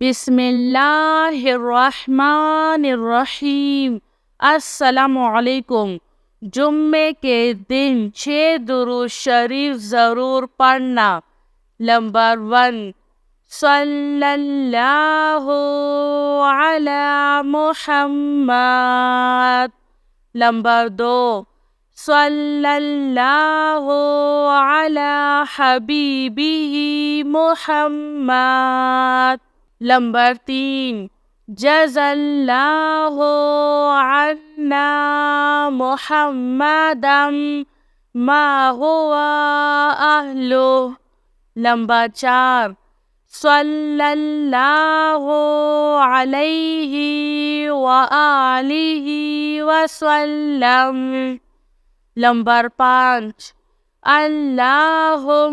بسم اللہ الرحمن الرحیم۔ السلام علیکم۔ جمعے کے دن 6 درود شریف ضرور پڑھنا۔ نمبر 1، صلی اللہ علی محمد۔ نمبر 2، صلی اللہ علی حبیبہ محمد۔ نمبر 3، جزا اللہ عنا محمدا ما هو اہلہ۔ نمبر 4، صلی اللہ علیہ وآلہ وسلم۔ نمبر 5، اللہم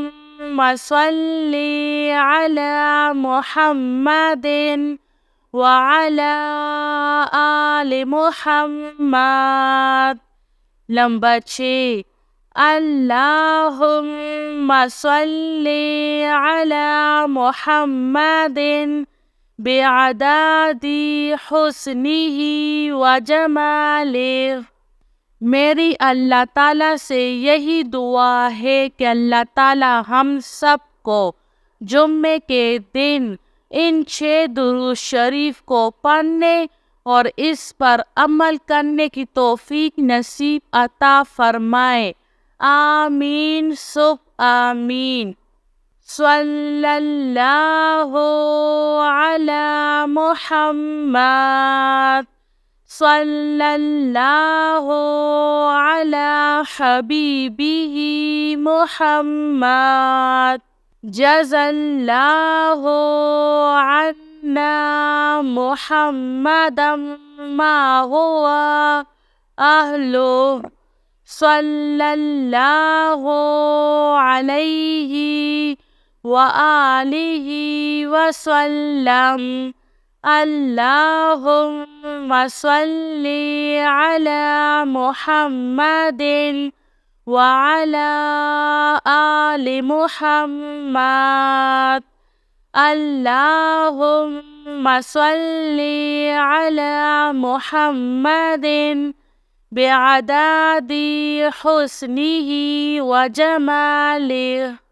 صلی علی محمد وعلی آل محمد۔ نمبر 6، اللہم صلی علی محمد بعدد حسنہ وجمالہ۔ میری اللہ تعالیٰ سے یہی دعا ہے کہ اللہ تعالیٰ ہم سب کو جمعے کے دن ان 6 درود شریف کو پڑھنے اور اس پر عمل کرنے کی توفیق نصیب عطا فرمائے۔ آمین سب آمین۔ صلی اللہ علی محمد، صلی اللہ علی حبیبہ محمد۔ جزا اللہ عنا محمدا ما هو اہلہ۔ صلی اللہ علیہ وآلہ وسلم۔ اللہم صلی علی محمد وعلی آل محمد۔ اللہم صلی علی محمد بعدد حسنہ وجمالہ۔